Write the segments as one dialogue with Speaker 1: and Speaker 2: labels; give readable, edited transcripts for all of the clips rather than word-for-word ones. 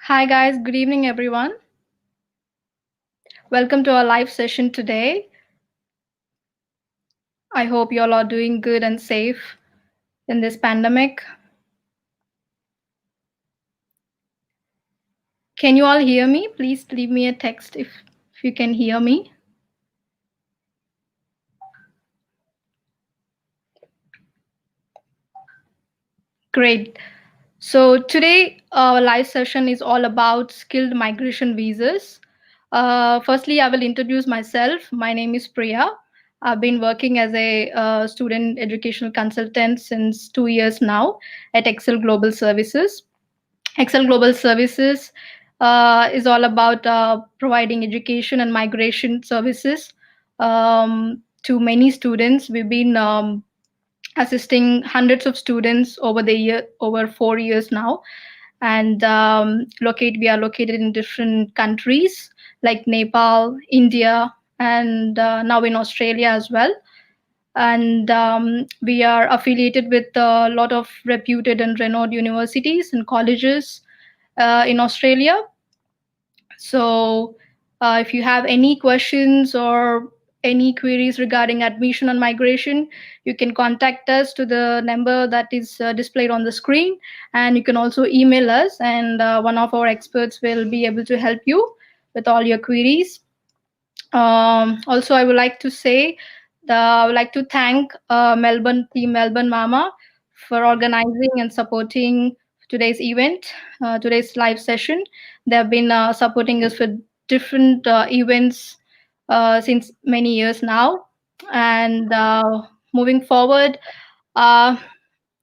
Speaker 1: Hi, guys. Good evening, everyone. Welcome to our live session today. I hope you all are doing good and safe in this pandemic. Can you all hear me? Please leave me a text if you can hear me. Great. So today our live session is all about skilled migration visas. Firstly, I will introduce myself. My name is Priya. I've been working as a student educational consultant since 2 years now at Xcel Global Services. Excel Global Services is all about providing education and migration services to many students. We've been assisting hundreds of students over 4 years now, and we are located in different countries like Nepal, India, and now in Australia as well. And we are affiliated with a lot of reputed and renowned universities and colleges in Australia. So, if you have any questions or any queries regarding admission and migration, you can contact us to the number that is displayed on the screen, and you can also email us, and one of our experts will be able to help you with all your queries. Also, I would like to thank Melbourne Mama, for organizing and supporting today's event, today's live session. They have been supporting us with different events since many years now. And moving forward, uh,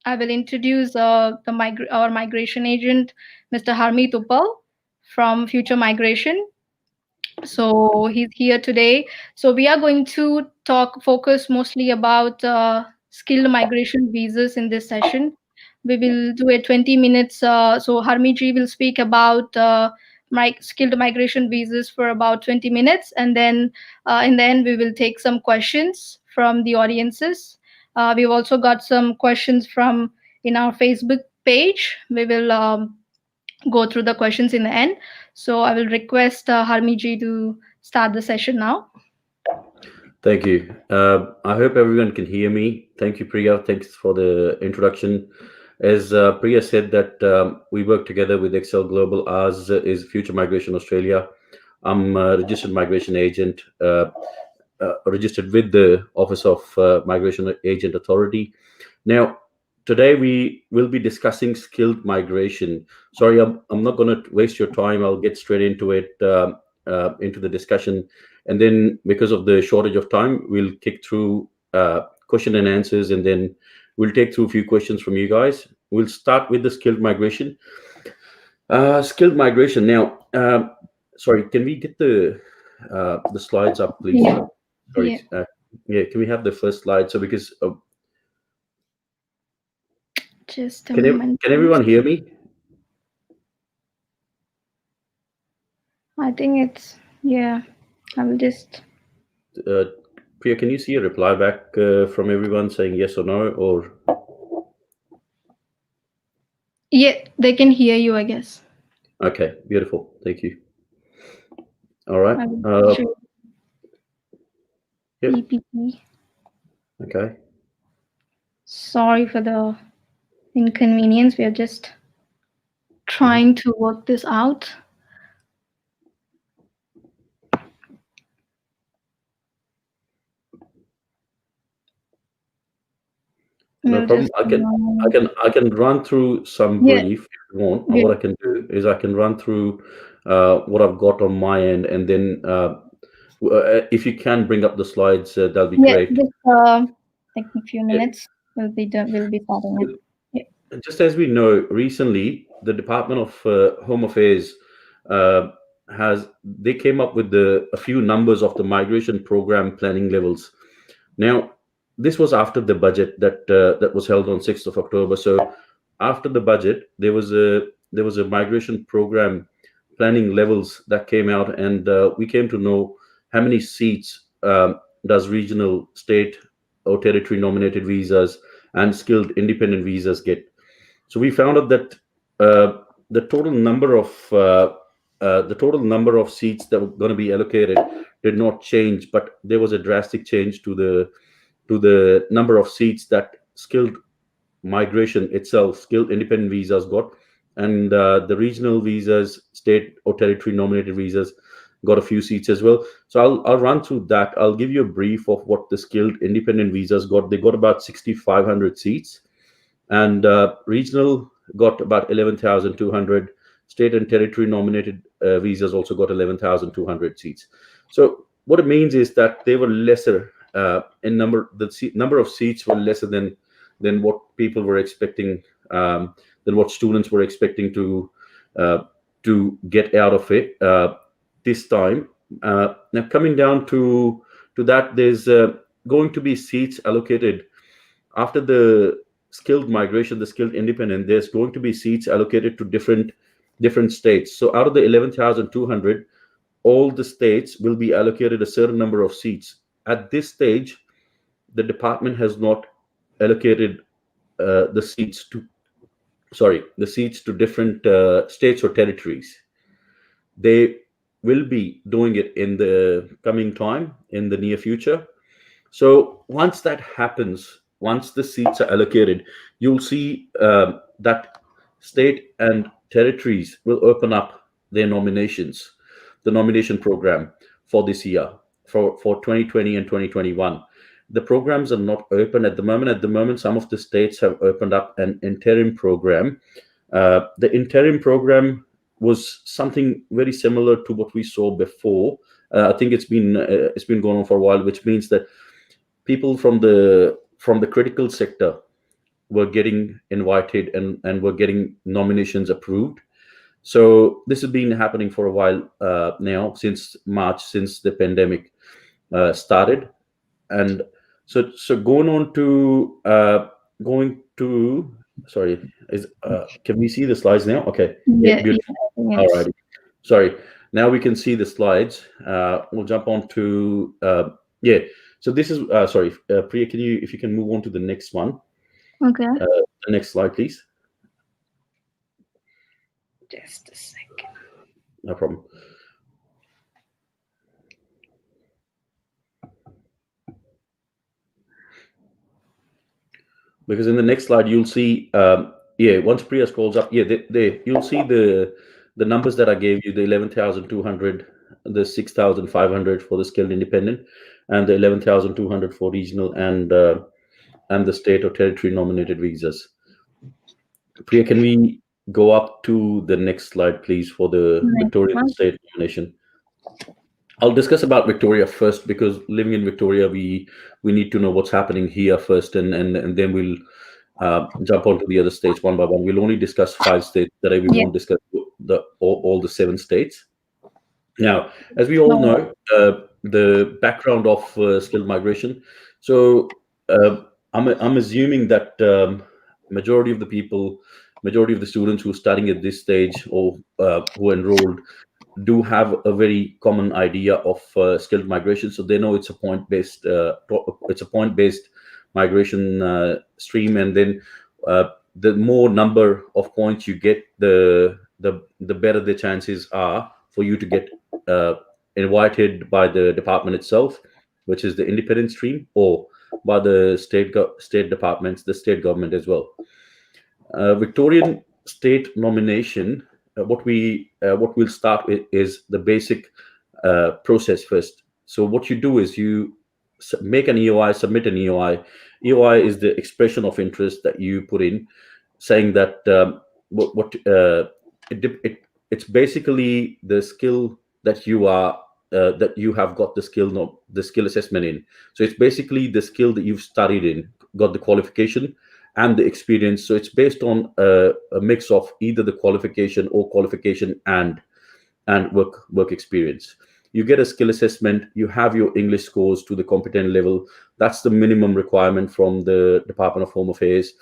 Speaker 1: I will introduce our migration agent, Mr. Harmeet Uppal from Future Migration. So he's here today. So we are going to focus mostly about skilled migration visas in this session. We will do a 20 minutes. So Harmiji will speak about skilled migration visas for about 20 minutes. And then in the end, we will take some questions from the audiences. We've also got some questions from in our Facebook page. We will go through the questions in the end. So I will request Harmiji to start the session now.
Speaker 2: Thank you. I hope everyone can hear me. Thank you, Priya. Thanks for the introduction. As Priya said, that we work together with Excel Global. Ours is Future Migration Australia. I'm a registered migration agent, registered with the Office of Migration Agent Authority. Now, today we will be discussing skilled migration. Sorry, I'm not going to waste your time. I'll get straight into it, into the discussion. And then, because of the shortage of time, we'll kick through question and answers, and then we'll take through a few questions from you guys. We'll start with the skilled migration. Skilled migration. Now, sorry, can we get the slides up, please?
Speaker 1: Yeah.
Speaker 2: Sorry.
Speaker 1: Yeah.
Speaker 2: Yeah, can we have the first slide? So, because
Speaker 1: Just a moment,
Speaker 2: can
Speaker 1: please.
Speaker 2: everyone hear me?
Speaker 1: I think it's, yeah, I will just,
Speaker 2: Uh, Priya, can you see a reply back from everyone saying yes or no? Or
Speaker 1: yeah, they can hear you, I guess.
Speaker 2: okay, beautiful. Thank you. All right.
Speaker 1: I will show
Speaker 2: Yep.
Speaker 1: PPT.
Speaker 2: Okay.
Speaker 1: Sorry for the inconvenience. We are just
Speaker 2: Mhm.
Speaker 1: trying to work this out.
Speaker 2: No
Speaker 1: We'll
Speaker 2: problem.
Speaker 1: just,
Speaker 2: I can run through some
Speaker 1: yeah,
Speaker 2: brief if you want.
Speaker 1: yeah,
Speaker 2: What I can do is I can run through what I've got on my end, and then if you can bring up the slides, that'll be
Speaker 1: yeah,
Speaker 2: great.
Speaker 1: just like a few
Speaker 2: Yeah.
Speaker 1: minutes. We'll be done. We'll be starting it. Yeah.
Speaker 2: Just as we know, recently the Department of Home Affairs uh, has they came up with a few numbers of the migration program planning levels. Now, this was after the budget that was held on 6th of October. So, after the budget, there was a migration program planning levels that came out, and we came to know how many seats does regional, state, or territory nominated visas and skilled independent visas get. So we found out that the total number of seats that were going to be allocated did not change, but there was a drastic change to the number of seats that skilled migration itself, skilled independent visas got, and the regional visas, state or territory nominated visas, got a few seats as well. So I'll run through that. I'll give you a brief of what the skilled independent visas got. They got about 6,500 seats, and regional got about 11,200. State and territory nominated visas also got 11,200 seats. So what it means is that they were lesser in number. The number of seats were lesser than what people were expecting, than what students were expecting uh, to get out of it this time. Now coming down to that, there's going to be seats allocated after the skilled migration, the skilled independent. There's going to be seats allocated to different states. So out of the 11,200, all the states will be allocated a certain number of seats. At this stage, the department has not allocated the seats to different states or territories. They will be doing it in the coming time, in the near future. So once that happens, once the seats are allocated, you'll see that state and territories will open up their nominations, the nomination program for this year, for 2020 and 2021. The programs are not open at the moment. At the moment, some of the states have opened up an interim program. The interim program was something very similar to what we saw before. I think it's been going on for a while, which means that people from the critical sector were getting invited and were getting nominations approved. So this has been happening for a while now, since March, since the pandemic started. And so going to sorry, is can we see the slides now? Okay, yeah,
Speaker 1: Yeah, yeah,
Speaker 2: beautiful.
Speaker 1: I think
Speaker 2: All
Speaker 1: it's
Speaker 2: right, sorry. Now we can see the slides. We'll jump on to yeah. So this is sorry, Priya. Can you, if you can move on to the next one,
Speaker 1: okay.
Speaker 2: the next slide, please.
Speaker 1: Just a second.
Speaker 2: No problem. Because in the next slide you'll see yeah, once Priya scrolls up, yeah, you'll see the numbers that I gave you, the 11,200, the 6,500 for the skilled independent, and the 11,200 for regional and the state or territory nominated visas. Priya, can we go up to the next slide, please, for the
Speaker 1: Next
Speaker 2: Victorian
Speaker 1: one.
Speaker 2: state nomination? I'll discuss about Victoria first, because living in Victoria, we need to know what's happening here first, and then we'll jump onto the other states one by one. We'll only discuss 5 states today. We
Speaker 1: Yeah.
Speaker 2: won't discuss all the 7 states. Now, as we all
Speaker 1: No.
Speaker 2: know, the background of skilled migration. So I'm assuming that majority of the people, majority of the students who are studying at this stage, or who are enrolled, do have a very common idea of skilled migration. So they know it's a point based migration stream, and then the more number of points you get, the better the chances are for you to get uh, invited by the department itself, which is the independent stream, or by the state departments, the state government as well. Victorian state nomination. What we'll start with is the basic process first. So what you do is you make an EOI, submit an EOI. EOI is the expression of interest that you put in, saying that what it's basically the skill that you have got the skill, no, the skill assessment in. So it's basically the skill that you've studied in, got the qualification and the experience. So it's based on a mix of either the qualification or qualification and work experience. You get a skill assessment, you have your English scores to the competent level. That's the minimum requirement from the Department of Home Affairs.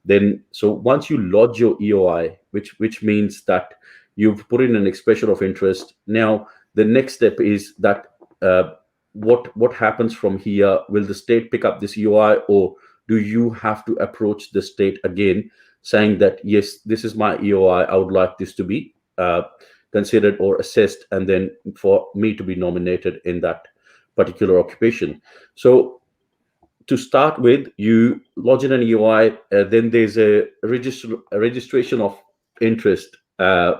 Speaker 2: Then, so once you lodge your EOI, which means that you've put in an expression of interest, now the next step is that what happens from here? Will the state pick up this EOI, or do you have to approach the state again, saying that yes, this is my EOI. I would like this to be considered or assessed, and then for me to be nominated in that particular occupation. So to start with, you lodge in an EOI, then there's a registration of interest,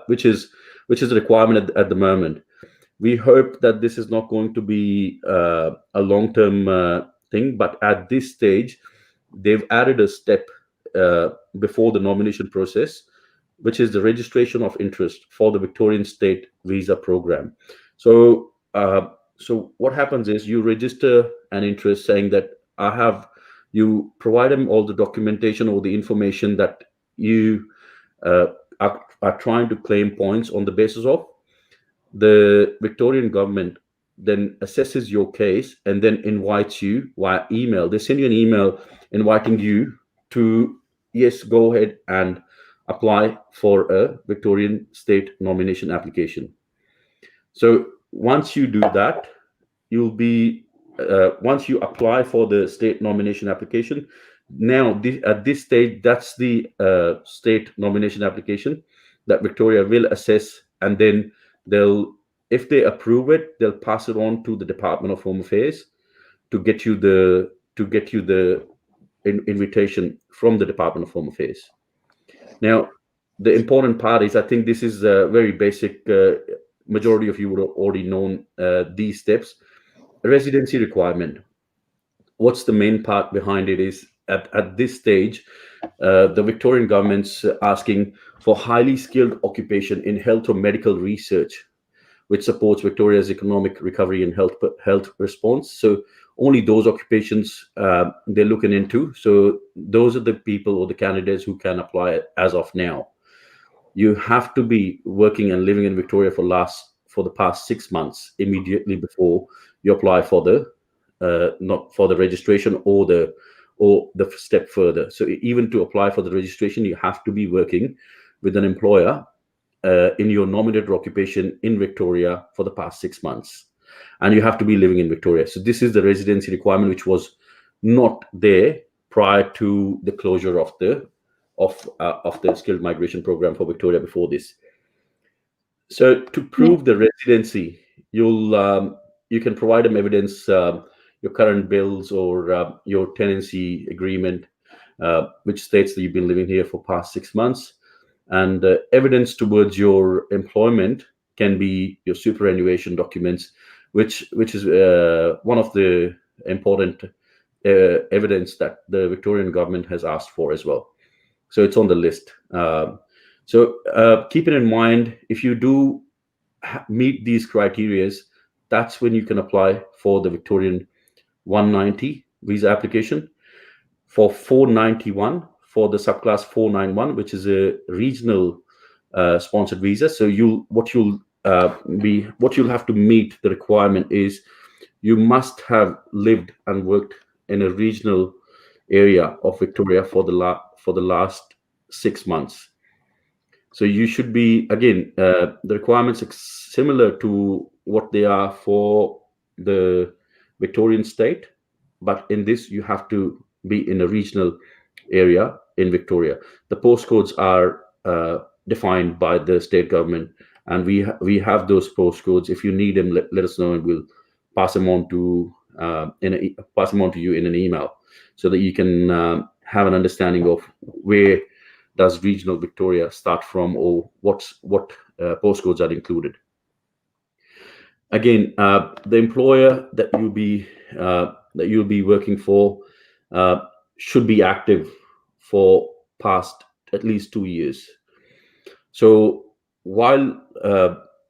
Speaker 2: which is a requirement at the moment. We hope that this is not going to be a long-term thing, but at this stage, they've added a step before the nomination process, which is the registration of interest for the Victorian State Visa Program. So, so what happens is you register an interest saying that I have. You provide them all the documentation or the information that you uh, are trying to claim points on the basis of. The Victorian government then assesses your case and then invites you via email. They send you an email inviting you to, yes, go ahead and apply for a Victorian state nomination application. So once you do that, you'll be once you apply for the state nomination application. Now at this stage, that's the state nomination application that Victoria will assess, and then they'll, if they approve it, they'll pass it on to the Department of Home Affairs to get you the invitation from the Department of Home Affairs. Now, the important part is, I think this is very basic. Majority of you would have already known these steps. Residency requirement. What's the main part behind it is at this stage, the Victorian government's asking for highly skilled occupation in health or medical research, which supports Victoria's economic recovery and health response. So only those occupations they're looking into. So those are the people or the candidates who can apply as of now. You have to be working and living in Victoria for the past 6 months immediately before you apply for the not for the registration or the step further. So even to apply for the registration, you have to be working with an employer in your nominated occupation in Victoria for the past 6 months, and you have to be living in Victoria. So this is the residency requirement, which was not there prior to the closure of the skilled migration program for Victoria before this. So to
Speaker 1: Yeah.
Speaker 2: prove the residency, you can provide them evidence, your current bills or your tenancy agreement, which states that you've been living here for past 6 months, and evidence towards your employment can be your superannuation documents, which is one of the important evidence that the Victorian government has asked for as well. So it's on the list. So keep it in mind, if you do meet these criterias, that's when you can apply for the Victorian 190 visa application. For 491, for the subclass 491, which is a regional sponsored visa. So what you'll have to meet the requirement is you must have lived and worked in a regional area of Victoria for the last 6 months. So you should be, again, the requirements are similar to what they are for the Victorian state, but in this you have to be in a regional area in Victoria. The postcodes are defined by the state government, and we have those postcodes. If you need them, let us know, and we'll pass them on to pass them on to you in an email, so that you can have an understanding of where does regional Victoria start from, or what postcodes are included. Again, the employer that you'll be working for should be active for past at least 2 years. So while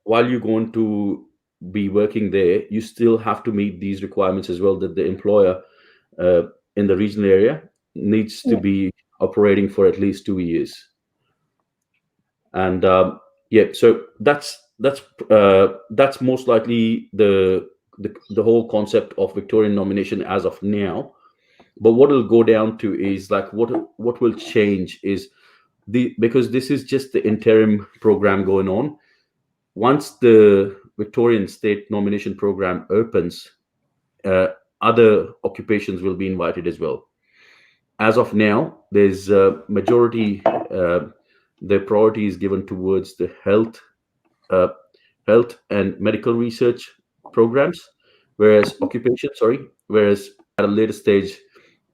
Speaker 2: you're going to be working there, you still have to meet these requirements as well, that the employer in the regional area needs to
Speaker 1: Yeah.
Speaker 2: be operating for at least 2 years. And so that's most likely the whole concept of Victorian nomination as of now. But what it'll go down to is, like, what will change is because this is just the interim program going on. Once the Victorian state nomination program opens, other occupations will be invited as well. as of now, there's majority. The priority is given towards the uh, health and medical research programs, whereas occupation, sorry, whereas at a later stage,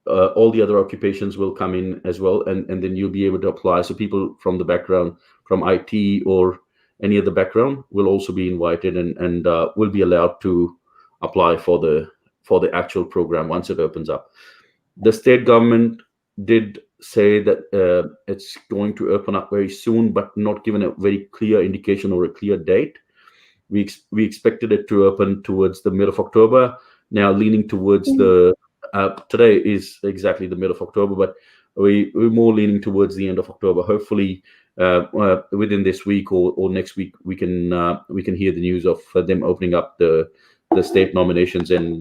Speaker 2: all the other occupations will come in as well, and then you'll be able to apply. So people from the background, from IT or any other background, will also be invited and will be allowed to apply for the actual program once it opens up. The state government did say that it's going to open up very soon, but not given a very clear indication or a clear date. We expected it to open towards the mid of October. Now leaning towards
Speaker 1: Mm.
Speaker 2: the today is exactly the mid of October, but we're more leaning towards the end of October. Hopefully, within this week or next week, we can hear the news of them opening up the state nominations and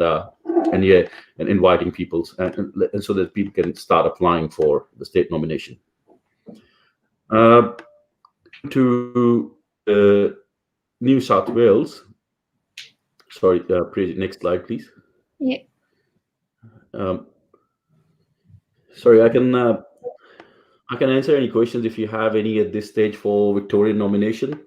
Speaker 2: yeah, and inviting people and so that people can start applying for the state nomination. To New South Wales. Sorry, next slide, please.
Speaker 1: Yeah,
Speaker 2: Um, sorry, I can answer any questions if you have any at this stage for Victorian nomination.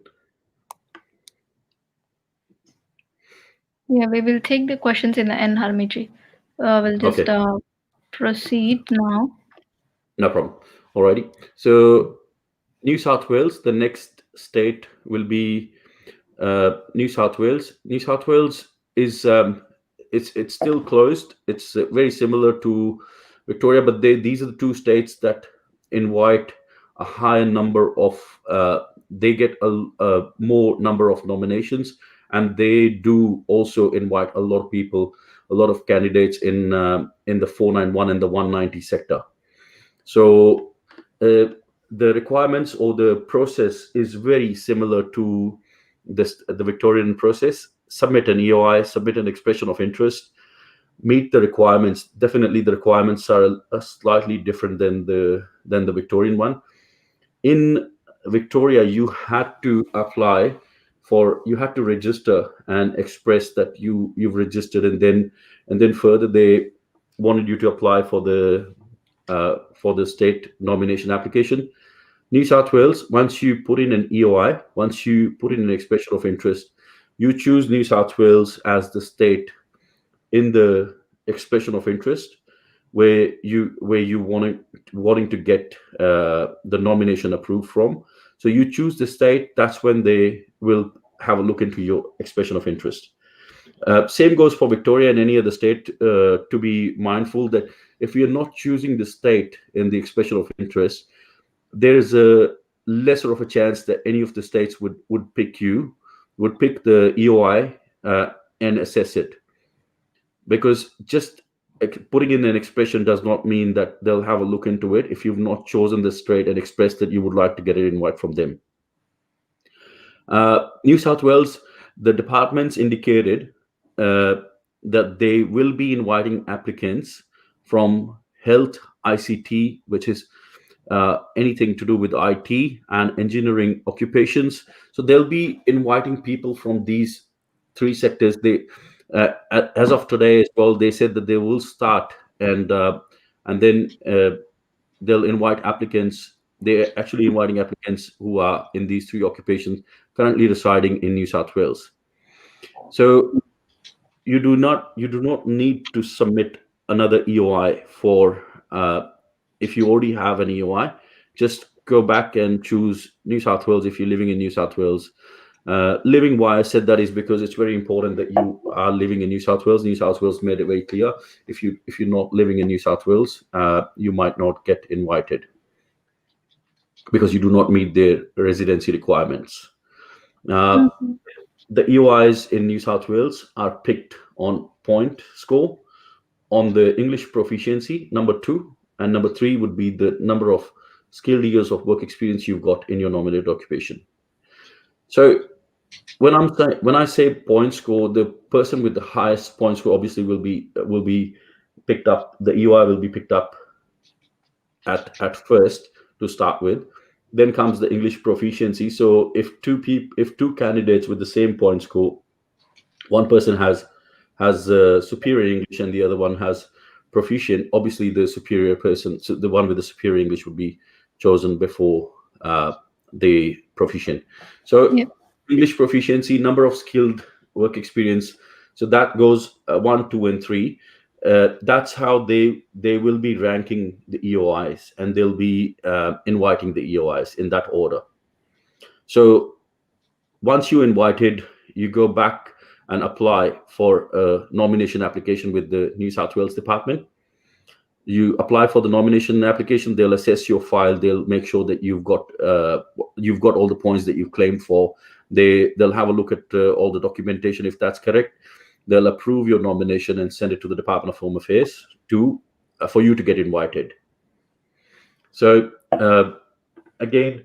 Speaker 1: yeah, we will take the questions in the end, Harmiji. We'll just
Speaker 2: Okay,
Speaker 1: proceed now.
Speaker 2: no problem. Alrighty. So New South Wales, the next state will be New South Wales. New South Wales is it's still closed. It's very similar to Victoria, but these are the two states that invite a higher number of. They get a more number of nominations, and they do also invite a lot of people, a lot of candidates in the 491 and the 190 sector. So the requirements or the process is very similar to the Victorian process. Submit an EOI, submit an expression of interest, meet the requirements. Definitely, the requirements are slightly different than the Victorian one. In Victoria, you had to apply you had to register and express that you've registered, and then further they wanted you to apply for the state nomination application. New South Wales, once you put in an EOI, once you put in an expression of interest, you choose New South Wales as the state in the expression of interest where you wanting to get the nomination approved from. So you choose the state. That's when they will have a look into your expression of interest. Same goes for Victoria and any other state. To be mindful that if you're not choosing the state in the expression of interest, there is a lesser of a chance that any of the states would pick the EOI and assess it, because just putting in an expression does not mean that they'll have a look into it if you've not chosen the state and expressed that you would like to get an invite from them. New South Wales, the departments indicated uh, that they will be inviting applicants from health, ICT, which is anything to do with IT and engineering occupations. So they'll be inviting people from these three sectors. As of today as well, they said that they will start and then they'll invite applicants. They're actually inviting applicants who are in these three occupations currently residing in New South Wales. So you do not need to submit another EOI for if you already have an EOI. Just go back and choose New South Wales if you're living in New South Wales. Living why I said that is because it's very important that you are living in New South Wales. New South Wales made it very clear if you're not living in New South Wales, you might not get invited because you do not meet their residency requirements. Uh,
Speaker 1: Mhm.
Speaker 2: the EOIs in New South Wales are picked on point score on the English proficiency, number two, and number three would be the number of skilled years of work experience you've got in your nominated occupation. So when I say point score, the person with the highest point score obviously will be picked up. The EOI will be picked up at first to start with. Then comes the English proficiency. So if two candidates with the same point score, one person has superior English and the other one has proficient, obviously the superior person, so the one with the superior English would be chosen before the proficient. So
Speaker 1: Yeah.
Speaker 2: English proficiency, number of skilled work experience. So that goes 1, 2, and 3. That's how they will be ranking the EOIs, and they'll be inviting the EOIs in that order. So once you invited, you go back and apply for a nomination application with the New South Wales Department. You apply for the nomination application. They'll assess your file. They'll make sure that you've got all the points that you claimed for. They'll have a look at all the documentation. If that's correct, they'll approve your nomination and send it to the Department of Home Affairs to for you to get invited. So again,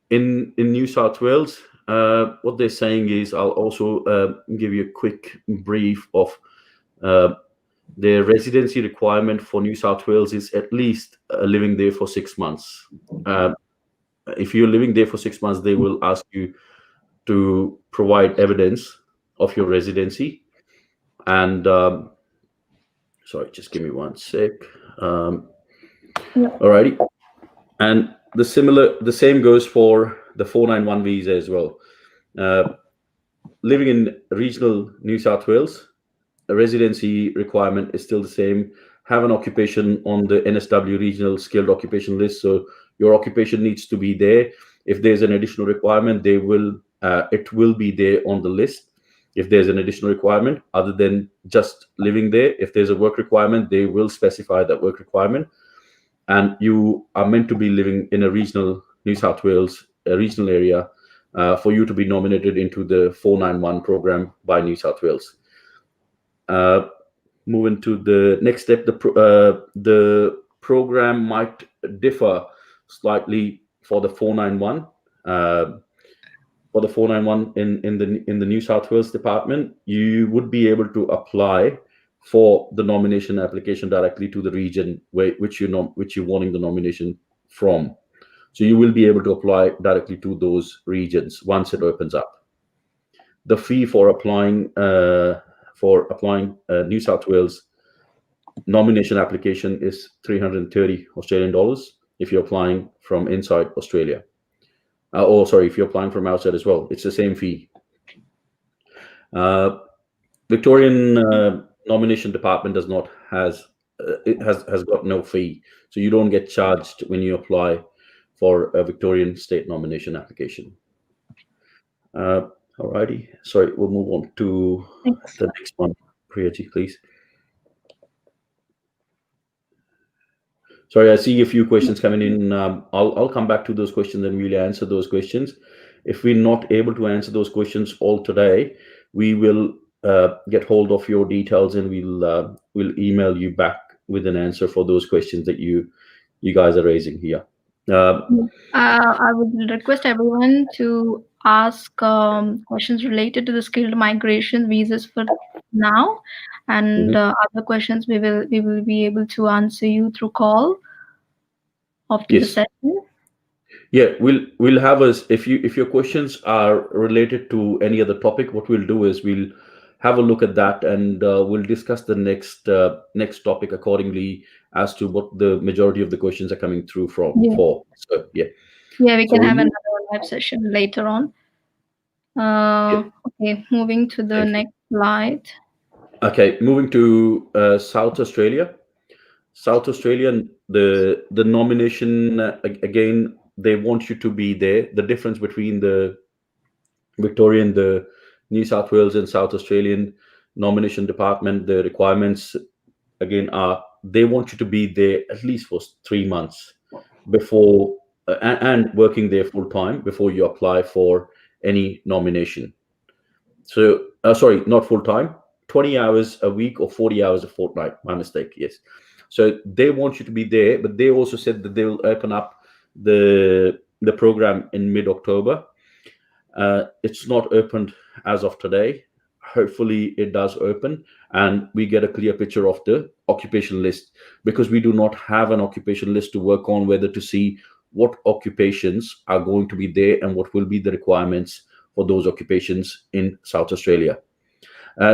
Speaker 2: in New South Wales, what they're saying is, I'll also give you a quick brief of the residency requirement for New South Wales is at least living there for 6 months. If you're living there for 6 months, they will ask you to provide evidence of your residency. And sorry, just give me one sec. Alrighty. And the same goes for the 491 visa as well. Living in regional New South Wales, a residency requirement is still the same. Have an occupation on the NSW regional skilled occupation list. So your occupation needs to be there. If there's an additional requirement, it will be there on the list. If there's an additional requirement other than just living there, if there's a work requirement, they will specify that work requirement. And you are meant to be living in a regional New South Wales, a regional area, for you to be nominated into the 491 program by New South Wales. Moving to the next step, the program might differ slightly for the 491. For the 491 in the New South Wales Department, you would be able to apply for the nomination application directly to the region which you're wanting the nomination from. So you will be able to apply directly to those regions once it opens up. The fee for applying New South Wales nomination application is 330 Australian dollars if you're applying from inside Australia. If you're applying from outside as well, it's the same fee. Victorian nomination department has got no fee, so you don't get charged when you apply for a Victorian state nomination application. Alrighty, sorry, we'll move on to the next one. Priyaji, please. Sorry, I see a few questions coming in. I'll come back to those questions and we'll answer those questions. If we're not able to answer those questions all today, we will get hold of your details and we'll email you back with an answer for those questions that you guys are raising here.
Speaker 1: I would request everyone to ask questions related to the skilled migration visas for now, and other questions we will be able to answer you through call after the session.
Speaker 2: Yeah, we'll have us if your questions are related to any other topic, what we'll do is we'll have a look at that and we'll discuss the next topic accordingly as to what the majority of the questions are coming through for. So
Speaker 1: we can have another live session later on. Okay, moving to the next slide.
Speaker 2: Okay, moving to South Australia. South Australia, the nomination, again, they want you to be there. The difference between the Victorian, the New South Wales and South Australian nomination department, the requirements again are they want you to be there at least for 3 months before and working there full time before you apply for any nomination. So sorry, not full time, 20 hours a week or 40 hours a fortnight. My mistake. Yes. So they want you to be there, but they also said that they will open up the program in mid-October. It's not opened as of today. Hopefully it does open and we get a clear picture of the occupation list, because we do not have an occupation list to work on, whether to see what occupations are going to be there and what will be the requirements for those occupations in South Australia.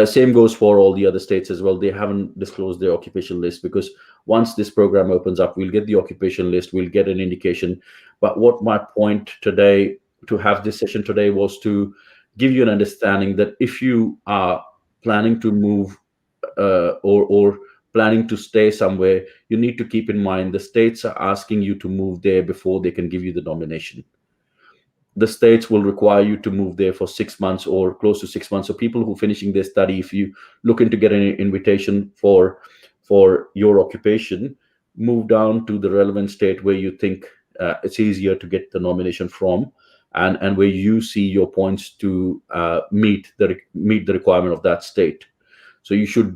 Speaker 2: Same goes for all the other states as well. They haven't disclosed their occupation list, because once this program opens up, we'll get the occupation list, we'll get an indication. But what my point today, to have this session today, was to give you an understanding that if you are planning to move, or planning to stay somewhere, you need to keep in mind the states are asking you to move there before they can give you the nomination. The states will require you to move there for 6 months or close to 6 months. So people who finishing their study, if you looking to get an invitation for your occupation, move down to the relevant state where you think it's easier to get the nomination from, and where you see your points to meet the requirement of that state. So you should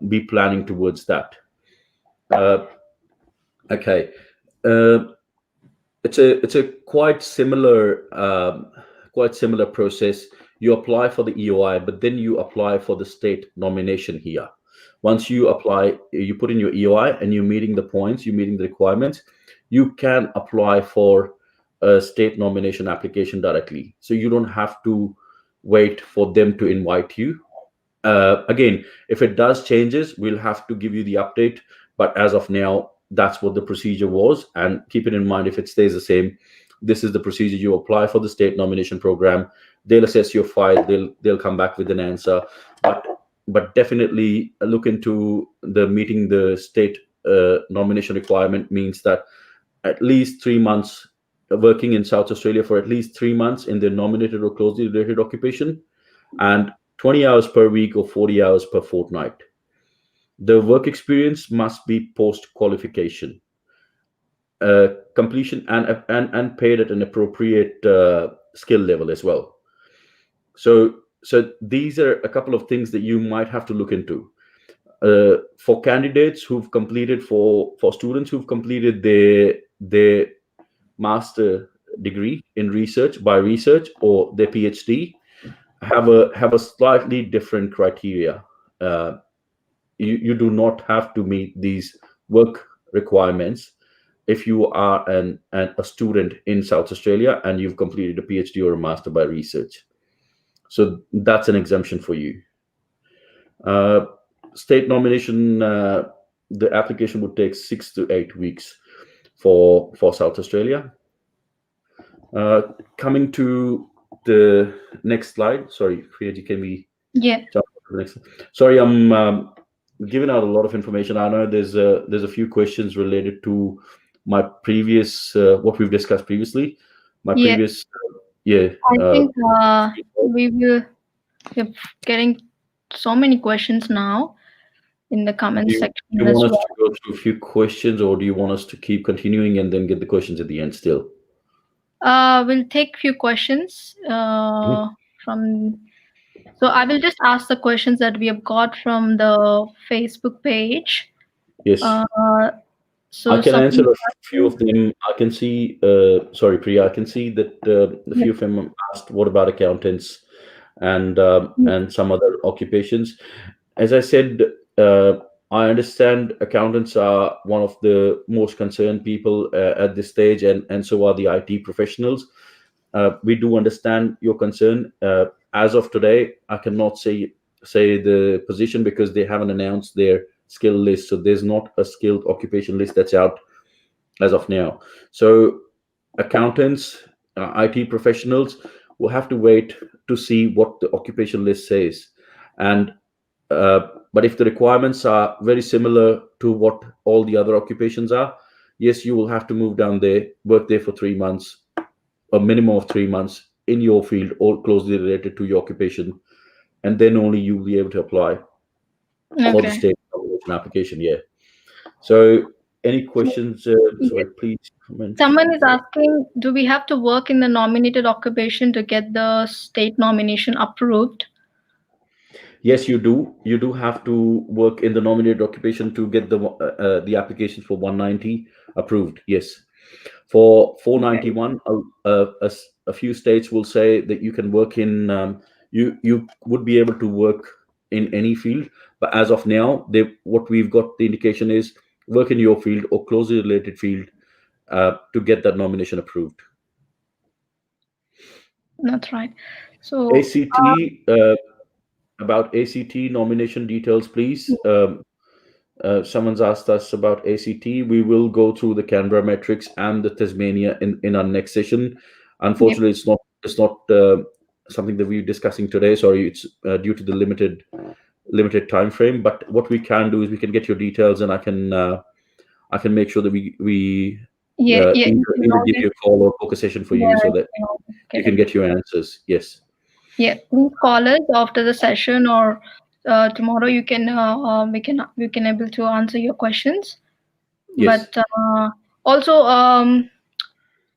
Speaker 2: be planning towards that. Uh, okay. Uh, it's a quite similar process. You apply for the EOI, but then you apply for the state nomination here. Once you apply, you put in your EOI and you're meeting the points, you're meeting the requirements, you can apply for a state nomination application directly. So you don't have to wait for them to invite you. Again, if it does changes, we'll have to give you the update. But as of now, that's what the procedure was. And keep it in mind, if it stays the same, this is the procedure. You apply for the state nomination program. They'll assess your file. They'll come back with an answer. But definitely look into the meeting the state nomination requirement. Means that at least 3 months working in South Australia for at least 3 months in their nominated or closely related occupation, and 20 hours per week or 40 hours per fortnight. The work experience must be post qualification, completion, and paid at an appropriate skill level as well. So these are a couple of things that you might have to look into. For candidates who've completed, for students who've completed their master degree in research by research or their PhD, have a slightly different criteria. You do not have to meet these work requirements if you are a student in South Australia and you've completed a PhD or a master by research. So that's an exemption for you. Uh, State nomination, the application would take 6 to 8 weeks for South Australia. Coming to the next slide. Sorry, Priyaji, can we
Speaker 1: Yeah.
Speaker 2: jump to the next? Sorry, I'm giving out a lot of information. I know there's a few questions related to my previous what we've discussed previously. My
Speaker 1: Yeah.
Speaker 2: previous yeah.
Speaker 1: I
Speaker 2: Uh,
Speaker 1: think we're getting so many questions now in the
Speaker 2: do
Speaker 1: comment
Speaker 2: you,
Speaker 1: section
Speaker 2: do you
Speaker 1: as
Speaker 2: want us
Speaker 1: well.
Speaker 2: to go through a few questions, or do you want us to keep continuing and then get the questions at the end still?
Speaker 1: We'll take few questions
Speaker 2: Mhm.
Speaker 1: from. So I will just ask the questions that we have got from the Facebook page.
Speaker 2: Yes.
Speaker 1: Uh,
Speaker 2: I
Speaker 1: so
Speaker 2: can
Speaker 1: someone
Speaker 2: answer
Speaker 1: is
Speaker 2: a few
Speaker 1: asking,
Speaker 2: of them. I can see, sorry, Priya, I can see that a
Speaker 1: yeah,
Speaker 2: few of them asked, what about accountants
Speaker 1: yeah,
Speaker 2: and some other occupations? As I said, uh, I understand accountants are one of the most concerned people at this stage, and so are the IT professionals. We do understand your concern. As of today, I cannot say the position because they haven't announced their skill list. So there's not a skilled occupation list that's out as of now. So accountants, IT professionals will have to wait to see what the occupation list says. And but if the requirements are very similar to what all the other occupations are, yes, you will have to move down there, work there for 3 months, a minimum of 3 months in your field or closely related to your occupation, and then only you'll be able to apply for the
Speaker 1: okay.
Speaker 2: state nomination application. Yeah. So, any
Speaker 1: So,
Speaker 2: questions?
Speaker 1: yeah.
Speaker 2: Sorry, please comment.
Speaker 1: Someone is asking, do we have to work in the nominated occupation to get the state nomination approved?
Speaker 2: Yes, you do. You do have to work in the nominated occupation to get the application for 190 approved. Yes. For
Speaker 1: Okay.
Speaker 2: 491, a few states will say that you can work in, you would be able to work in any field, but as of now, what we've got the indication is work in your field or closely related field to get that nomination approved.
Speaker 1: That's right. So,
Speaker 2: ACT, about ACT nomination details, please. Someone's asked us about ACT. We will go through the Canberra metrics and the Tasmania in our next session.
Speaker 1: Yep.
Speaker 2: Unfortunately, it's not something that we're discussing today. Sorry, it's due to the limited time frame. But what we can do is we can get your details, and I can make sure that we
Speaker 1: Yeah, yeah. You can
Speaker 2: either give
Speaker 1: always,
Speaker 2: you a call or book a session for you
Speaker 1: yeah,
Speaker 2: so
Speaker 1: you
Speaker 2: that
Speaker 1: can always
Speaker 2: you
Speaker 1: get
Speaker 2: can
Speaker 1: it.
Speaker 2: get your answers. Yes,
Speaker 1: Yeah, please call us after the session, or tomorrow. You can we can able to answer your questions.
Speaker 2: yes.
Speaker 1: But also,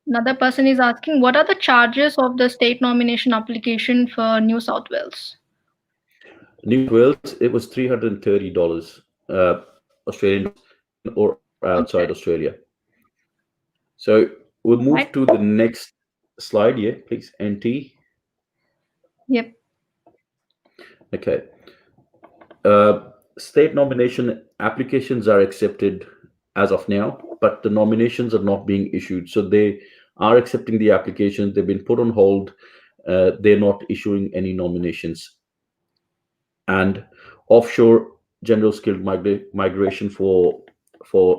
Speaker 1: another person is asking, what are the charges of the state nomination application for New South Wales?
Speaker 2: New South Wales, it was $330, Australian dollars, in or outside
Speaker 1: Okay.
Speaker 2: Australia. So we'll
Speaker 1: All
Speaker 2: move
Speaker 1: right.
Speaker 2: to the next slide. Yeah, please. NT.
Speaker 1: Yep.
Speaker 2: Okay. State nomination applications are accepted as of now, but the nominations are not being issued. So they are accepting the applications. They've been put on hold. They're not issuing any nominations. And offshore general skilled migration for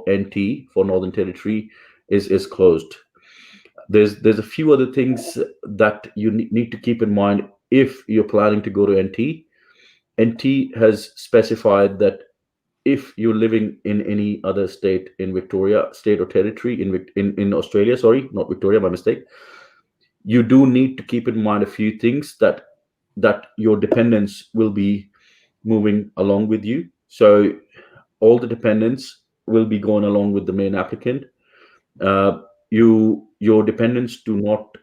Speaker 2: NT for Northern Territory is closed. There's a few other things that you need to keep in mind if you're planning to go to NT. NT has specified that if you're living in any other state in Victoria, state or territory in Australia, sorry, not Victoria, my mistake, you do need to keep in mind a few things that your dependents will be moving along with you. So all the dependents will be going along with the main applicant. Your dependents do not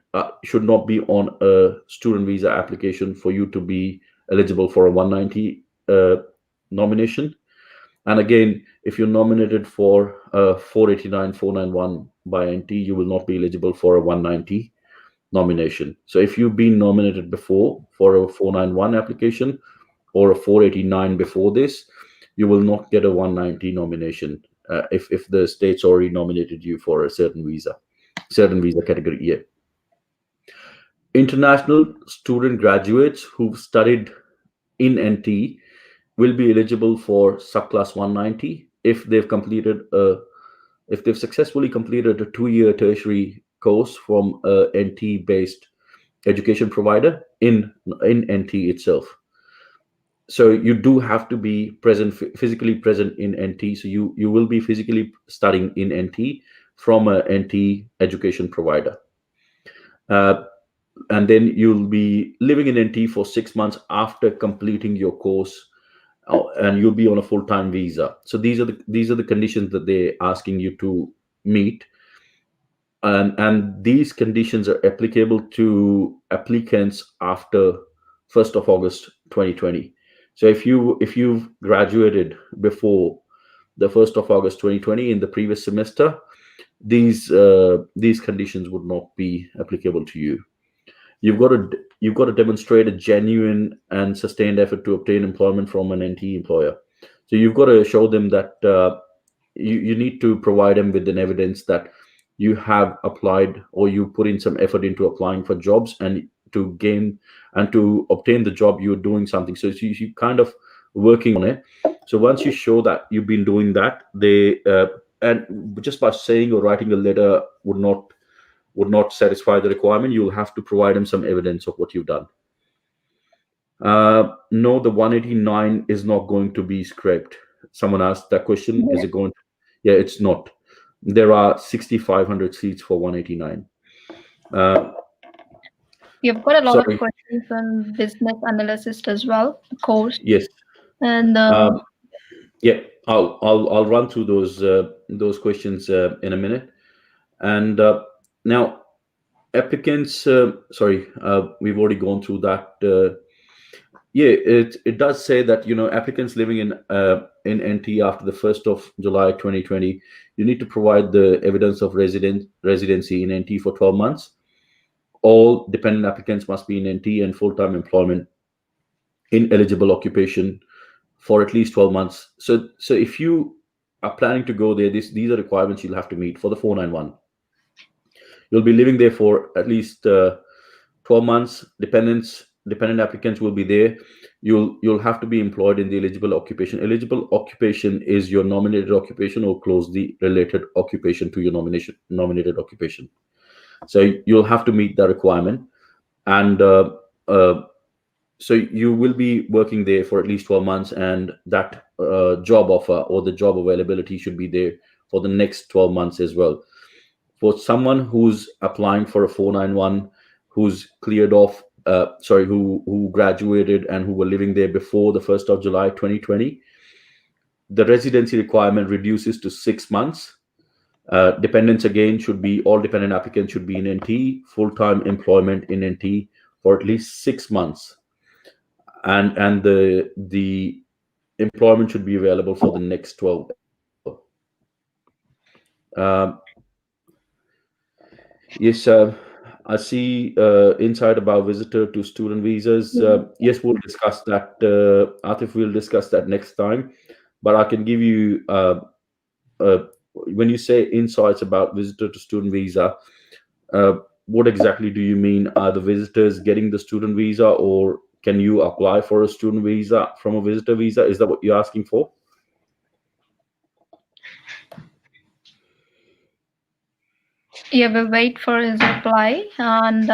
Speaker 2: should not be on a student visa application for you to be eligible for a 190 nomination. And again, if you're nominated for 489 491 by NT, you will not be eligible for a 190 nomination. So if you've been nominated before for a 491 application or a 489 before this, you will not get a 190 nomination if the state's already nominated you for a certain visa category. Yeah. International student graduates who've studied in NT will be eligible for subclass 190 if they've successfully completed a 2-year tertiary course from a NT based education provider in NT itself. So you do have to be physically present in NT. So you will be physically studying in NT from a NT education provider. Uh, and then you'll be living in NT for 6 months after completing your course, and you'll be on a full-time visa. So these are the conditions that they're asking you to meet, and these conditions are applicable to applicants after 1st of August 2020. So if you've graduated before the 1st of August 2020 in the previous semester, these conditions would not be applicable to you. You've got to demonstrate a genuine and sustained effort to obtain employment from an NT employer. So you've got to show them that you need to provide them with an evidence that you have applied or you put in some effort into applying for jobs and to gain and to obtain the job. You're doing something, so you kind of working on it. So once you show that you've been doing that, they and just by saying or writing a letter would not satisfy the requirement. You'll have to provide them some evidence of what you've done. No, the 189 is not going to be scraped. Someone asked that question. Is
Speaker 1: Yeah.
Speaker 2: it going to? Yeah, it's not. There are 6,500 seats for 189. Uh,
Speaker 1: You've got a lot of
Speaker 2: sorry.
Speaker 1: questions on business analysis as well, of course.
Speaker 2: Yes.
Speaker 1: And
Speaker 2: Um, yeah. I'll run through those questions in a minute. And now applicants. Sorry, we've already gone through that. Yeah, it does say that applicants living in NT after the 1st of July 2020, you need to provide the evidence of residency in NT for 12 months. All dependent applicants must be in NT and full-time employment in eligible occupation for at least 12 months. So if you are planning to go there, these are requirements you'll have to meet for the 491. You'll be living there for at least 12 months. Dependents dependent applicants will be there. You'll have to be employed in the eligible occupation. Eligible occupation is your nominated occupation or closely related occupation to your nominated occupation. So you'll have to meet the requirement. And uh, so you will be working there for at least 12 months, and that job offer or the job availability should be there for the next 12 months as well. For someone who's applying for a 491, who's cleared off, who graduated and who were living there before the 1st of July 2020, the residency requirement reduces to 6 months. Dependents again should be, all dependent applicants should be in NT, full-time employment in NT for at least 6 months, and the employment should be available for the next 12 as well. Um, yes, I see insight about visitor to student visas. Yes, we'll discuss that. Atif, we'll discuss that next time. But I can give you, uh, when you say insights about visitor to student visa, uh, what exactly do you mean? Are the visitors getting the student visa, or can you apply for a student visa from a visitor visa? Is that what you're asking for?
Speaker 1: Yeah, we'll wait for his reply. And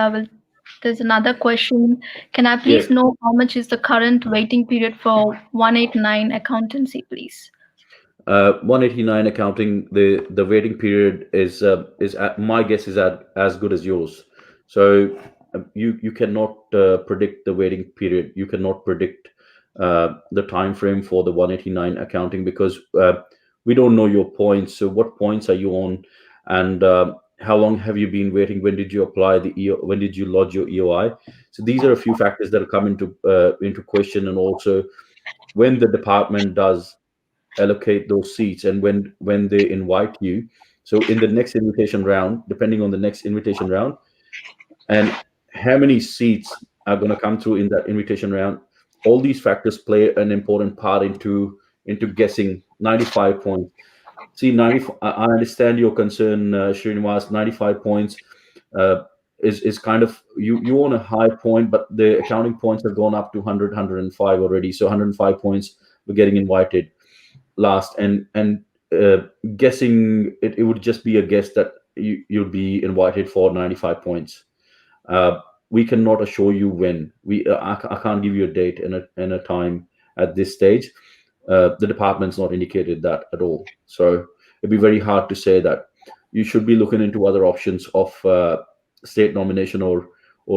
Speaker 1: there's another question. Can I
Speaker 2: Yeah.
Speaker 1: please know how much is the current waiting period for 189 accountancy, please?
Speaker 2: 189 accounting, the waiting period is at, my guess is at as good as yours. So you cannot predict the waiting period. You cannot predict the time frame for the 189 accounting, because we don't know your points. So what points are you on, and how long have you been waiting? When did you apply the when did you lodge your EOI? So these are a few factors that come into question, and also when the department does allocate those seats, and when they invite you. So in the next invitation round, depending on the next invitation round and how many seats are going to come through in that invitation round, all these factors play an important part into guessing 95 points. See, 90, I understand your concern, Srinivas. 95 points uh, is kind of, you want a high point, but the accounting points have gone up to 100, already. So 105 points we're getting invited last, and guessing it would just be a guess that you'll be invited for 95 points. uh, we cannot assure you when. I can't give you a date and a time at this stage. The department's not indicated that at all, so it'd be very hard to say that. You should be looking into other options of state nomination or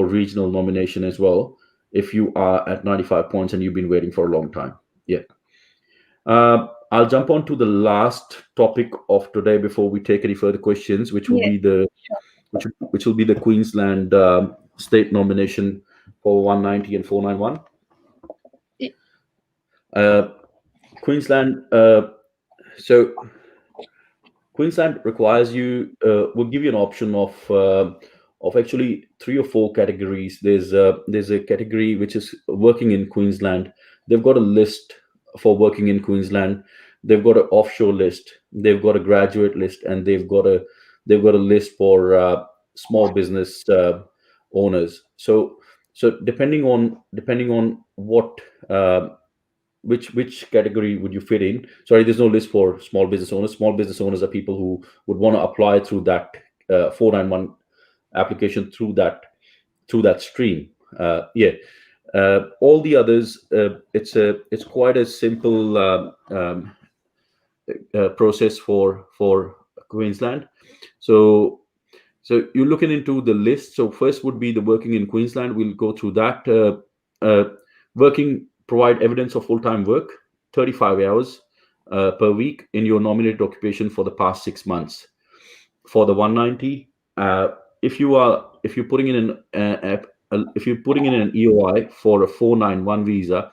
Speaker 2: regional nomination as well, if you are at 95 points and you've been waiting for a long time. Yeah. I'll jump on to the last topic of today before we take any further questions, which will
Speaker 1: Yes,
Speaker 2: be the
Speaker 1: sure.
Speaker 2: which will be the Queensland state nomination for 190 and 491.
Speaker 1: Y-
Speaker 2: Uh, Queensland. So Queensland requires you, will give you an option of actually three or four categories. There's a category which is working in Queensland. They've got a list for working in Queensland. They've got an offshore list. They've got a graduate list, and they've got a list for small business owners. So depending on what which category would you fit in? Sorry, there's no list for small business owners. Small business owners are people who would want to apply through that 491 application through that stream. Yeah. All the others, it's quite a simple process for Queensland. So you're looking into the list. So first would be the working in Queensland. We'll go through that. Working, provide evidence of full-time work, 35 hours per week in your nominated occupation for the past 6 months. For the 190, if you're putting in if you're putting in an EOI for a 491 visa,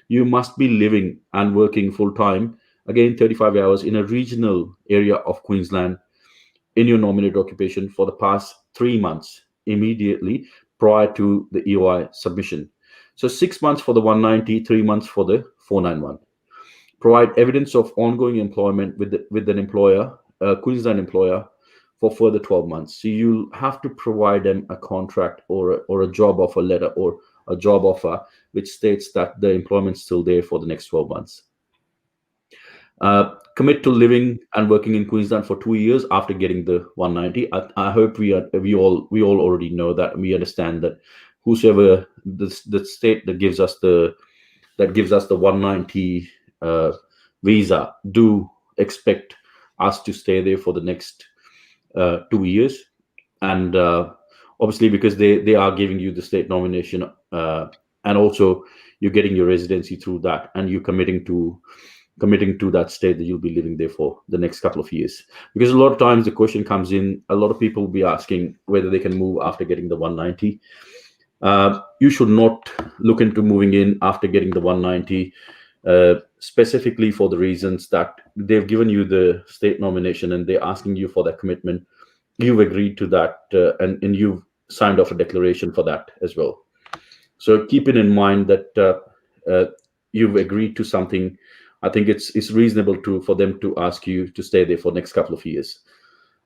Speaker 2: you must be living and working full-time, again 35 hours in a regional area of Queensland in your nominated occupation for the past 3 months immediately prior to the EOI submission. So 6 months for the 190, 3 months for the 491. Provide evidence of ongoing employment with an employer, a Queensland employer, for further 12 months. So you'll have to provide them a contract or a job offer letter, a job offer which states that the employment's still there for the next 12 months. Commit to living and working in Queensland for 2 years after getting the 190. I hope we all already know that, and we understand that whosoever the state that gives us the 190 visa do expect us to stay there for the next 2 years, and obviously because they are giving you the state nomination, and also you're getting your residency through that, and you're committing to that state that you'll be living there for the next couple of years. Because a lot of times the question comes in, a lot of people will be asking whether they can move after getting the 190. You should not look into moving in after getting the 190, specifically for the reasons that they've given you the state nomination and they're asking you for that commitment. You've agreed to that, and you've signed off a declaration for that as well. So keep it in mind that you've agreed to something. I think it's reasonable for them to ask you to stay there for the next couple of years,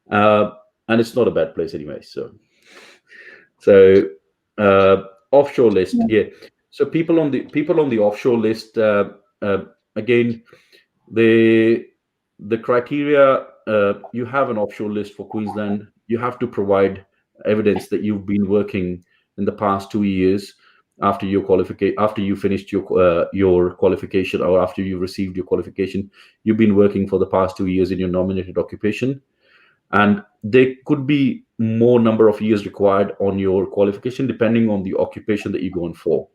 Speaker 2: uh, and it's not a bad place anyway. So offshore list, yeah. So people on the offshore list, uh, again, the the criteria, you have an offshore list for Queensland. You have to provide evidence that you've been working in the past 2 years after you finished your qualification, or after you received your qualification. You've been working for the past 2 years in your nominated occupation, and there could be more number of years required on your qualification depending on the occupation that you're going for.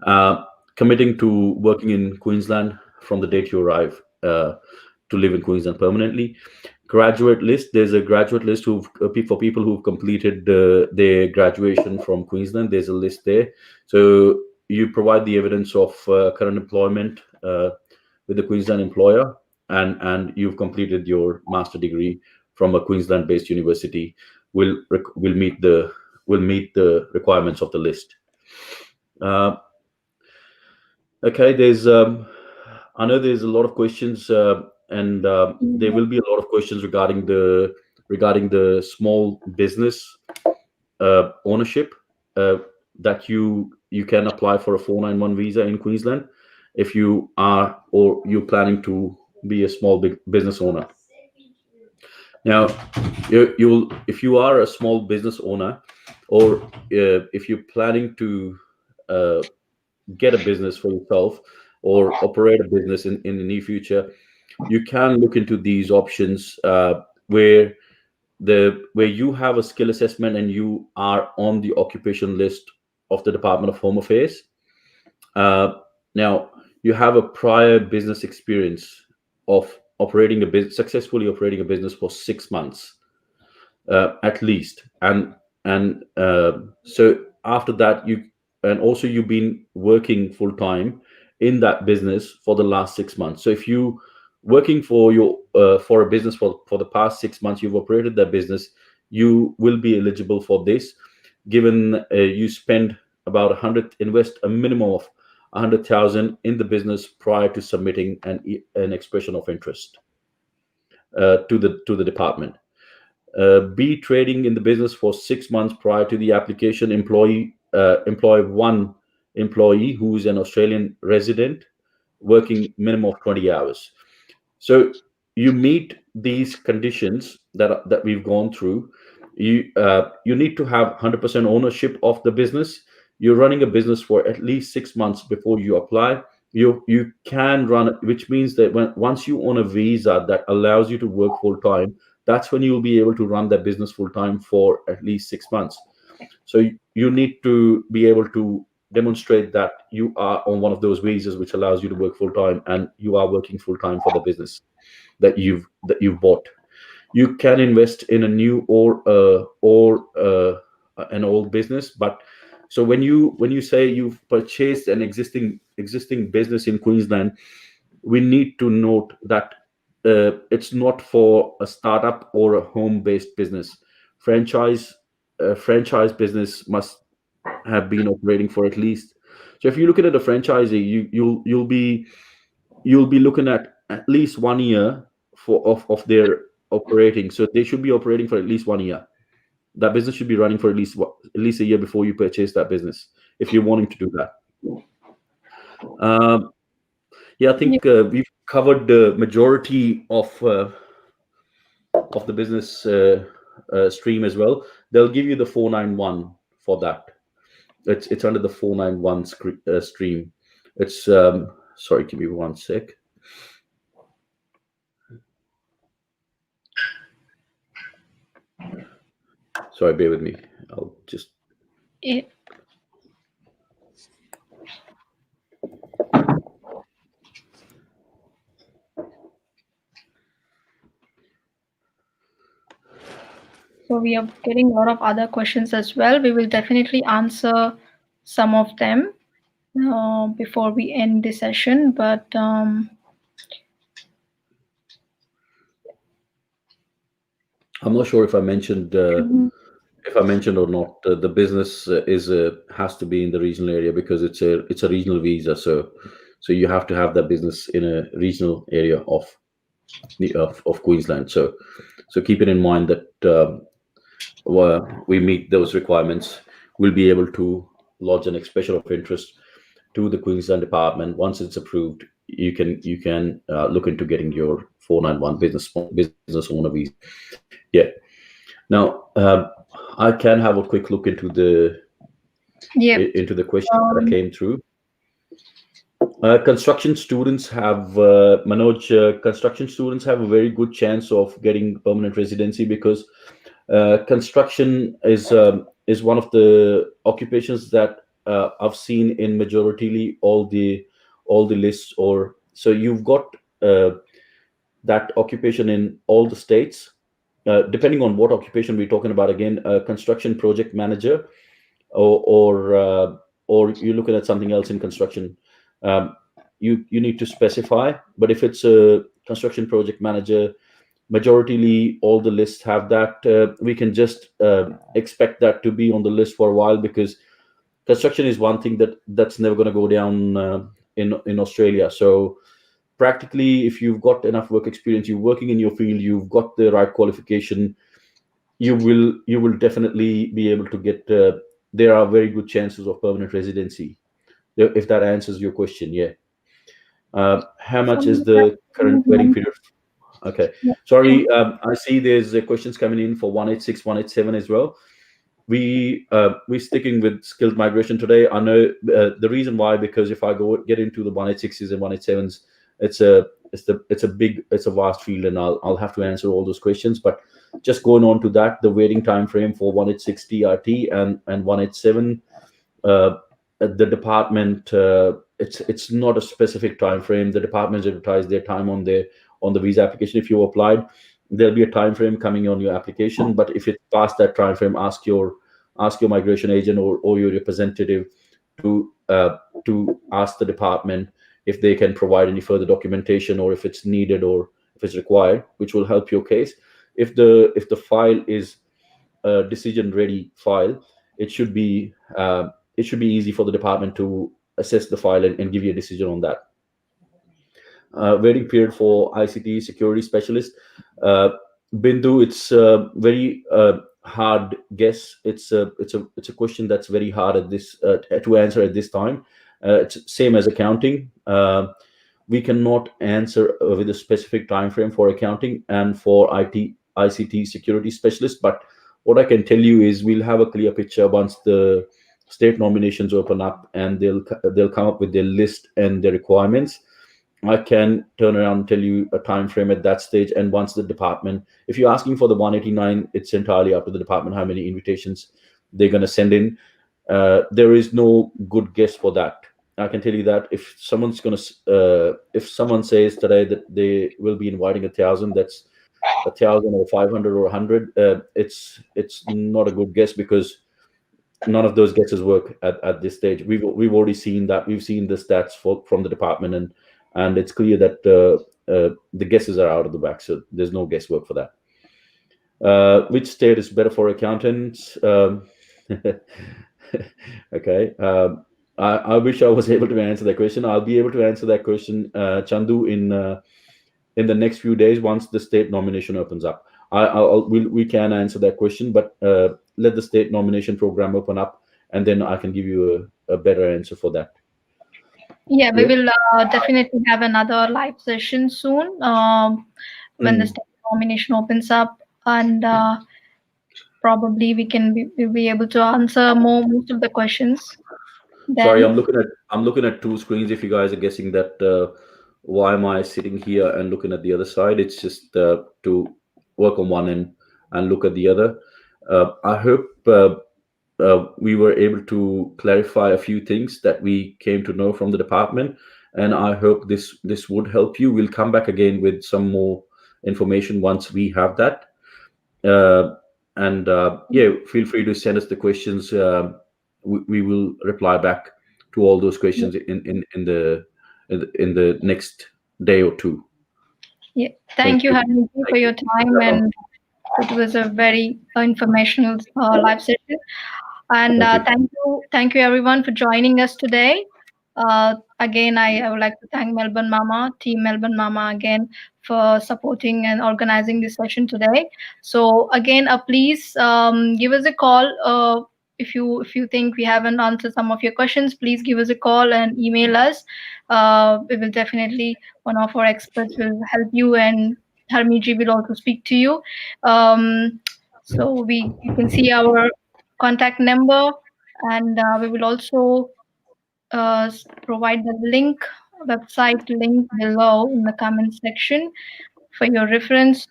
Speaker 2: uh, Committing to working in Queensland from the date you arrive, to live in Queensland permanently. Graduate list, there's a graduate list for people who've completed their graduation from Queensland. There's a list there. So you provide the evidence of current employment with the Queensland employer, and you've completed your master degree from a Queensland based university. Will meet the requirements of the list. uh, Okay, I know there's a lot of questions, and there will be a lot of questions regarding the small business ownership, uh, that you can apply for a 491 visa in Queensland if you are, or you're planning to be a small big business owner. Now, if you are a small business owner, or if you're planning to uh, get a business for yourself or operate a business in the near future, you can look into these options, where you have a skill assessment and you are on the occupation list of the Department of Home Affairs. Uh, Now, you have a prior business experience of successfully operating a business for 6 months, at least, and so after that, and also you've been working full time in that business for the last 6 months. So if you working for a business for the past 6 months, you've operated that business, you will be eligible for this, given you spend about 100 invest a minimum of 100,000 in the business prior to submitting an expression of interest to the department. Be trading in the business for 6 months prior to the application. Employ one employee who is an Australian resident, working minimum of 20 hours. So you meet these conditions that we've gone through. You need to have 100% ownership of the business. You're running a business for at least 6 months before you apply. You can run, which means that once you own a visa that allows you to work full time, that's when you'll be able to run that business full time for at least 6 months. So you need to be able to demonstrate that you are on one of those visas which allows you to work full time, and you are working full time for the business that you've bought. You can invest in a new or an old business. But so when you say you've purchased an existing business in Queensland, we need to note that it's not for a startup or a home-based business. Franchise business must have been operating for at least. So if you're looking at a franchisee, you'll be looking at least 1 year of their operating. So they should be operating for at least 1 year. that business should be running for at least a year before you purchase that business, if you're wanting to do that. Um, yeah, I
Speaker 1: Yeah.
Speaker 2: think we've covered the majority of the business stream as well. They'll give you the 491 for that. It's under the 491 stream. It's sorry, give me one sec. Sorry, bear with me. I'll just.
Speaker 1: It, so we are getting a lot of other questions as well. We will definitely answer some of them before we end the session. But
Speaker 2: I'm not sure if I mentioned
Speaker 1: mhm.
Speaker 2: or not. The business is has to be in the regional area because it's a regional visa. So you have to have that business in a regional area of Queensland. So keep it in mind that we meet those requirements. We'll be able to lodge an expression of interest to the Queensland Department. Once it's approved, you can look into getting your 491 business owner visa. Yeah. Now, I can have a quick look
Speaker 1: Yep.
Speaker 2: into the questions that
Speaker 1: Um,
Speaker 2: came through. Construction students have Manoj. Construction students have a very good chance of getting permanent residency because construction is one of the occupations that I've seen in majority all the lists. Or so you've got that occupation in all the states. Depending on what occupation we're talking about, again, a construction project manager, or you're looking at something else in construction. Um, you need to specify. But if it's a construction project manager, majority all the lists have that. We can just expect that to be on the list for a while, because construction is one thing that's never going to go down in Australia. So practically, if you've got enough work experience, you're working in your field, you've got the right qualification, you will definitely be able to get. There are very good chances of permanent residency, if that answers your question. Yeah. How much is
Speaker 1: somebody has
Speaker 2: the current waiting
Speaker 1: mentioned-
Speaker 2: period? Okay.
Speaker 1: yeah, sure.
Speaker 2: Sorry, I see there's questions coming in for 186, 187 as well. We're sticking with skilled migration today. I know the reason why, because if I get into the 186s and 187s, it's a vast field, and I'll have to answer all those questions. But just going on to that, the waiting time frame for 186 TRT and 187, uh, the department, it's not a specific time frame. The departments advertise their time on the visa application. If you applied, there'll be a time frame coming on your application. But if it's past that time frame, ask your migration agent or your representative to ask the department if they can provide any further documentation, or if it's needed, or if it's required, which will help your case. If the file is a decision ready file, it should be easy for the department to assess the file and give you a decision on that. Waiting period for ICT security specialist. Uh, Bindu, it's a very hard guess. It's a question that's very hard at this to answer at this time. It's same as accounting. We cannot answer with a specific time frame for accounting and for ICT security specialist. But what I can tell you is we'll have a clear picture once the state nominations open up, and they'll come up with their list and their requirements. I can turn around and tell you a time frame at that stage. And once the department, if you're asking for the 189, it's entirely up to the department how many invitations they're going to send in. There is no good guess for that. I can tell you that if someone says today that they will be inviting 1,000, that's 1,000 or 500 or 100. It's not a good guess, because none of those guesses work at this stage. We've already seen that. We've seen the stats from the department, and it's clear that the guesses are out of the bag. So there's no guesswork for that. Which state is better for accountants? Okay. I wish I was able to answer that question. I'll be able to answer that question, Chandu, in the next few days once the state nomination opens up. We can answer that question, but let the state nomination program open up, and then I can give you a better answer for that.
Speaker 1: Yeah, we
Speaker 2: Yeah.
Speaker 1: will definitely have another live session soon when the
Speaker 2: Mm.
Speaker 1: state nomination opens up, and probably we'll be able to answer most of the questions
Speaker 2: Sorry,
Speaker 1: then.
Speaker 2: I'm looking at two screens. If you guys are guessing that, why am I sitting here and looking at the other side? It's just to work on one end and look at the other. I hope we were able to clarify a few things that we came to know from the department, and I hope this would help you. We'll come back again with some more information once we have that. uh, and yeah, feel free to send us the questions. We will reply back to all those questions in the next day or two.
Speaker 1: Yeah.
Speaker 2: Thank
Speaker 1: Thank you,
Speaker 2: you.
Speaker 1: Harmony, for
Speaker 2: Thank
Speaker 1: your
Speaker 2: you.
Speaker 1: time, and it was a very informational live session. And
Speaker 2: Thank you.
Speaker 1: thank you everyone for joining us today. Again, I would like to thank Melbourne Mama, Team Melbourne Mama again for supporting and organizing this session today. So again, please give us a call. If you think we haven't answered some of your questions, please give us a call and email us. We will definitely, one of our experts will help you, and Harmiji will also speak to you. So we you can see our contact number, and we will also provide the website link below in the comment section for your reference.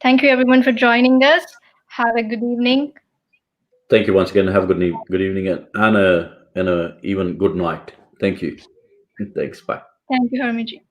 Speaker 1: Thank you everyone for joining us. Have a good evening.
Speaker 2: Thank you once again. Have a good evening, and a even good night. Thank you. Thanks. Bye.
Speaker 1: Thank you, Harmiji.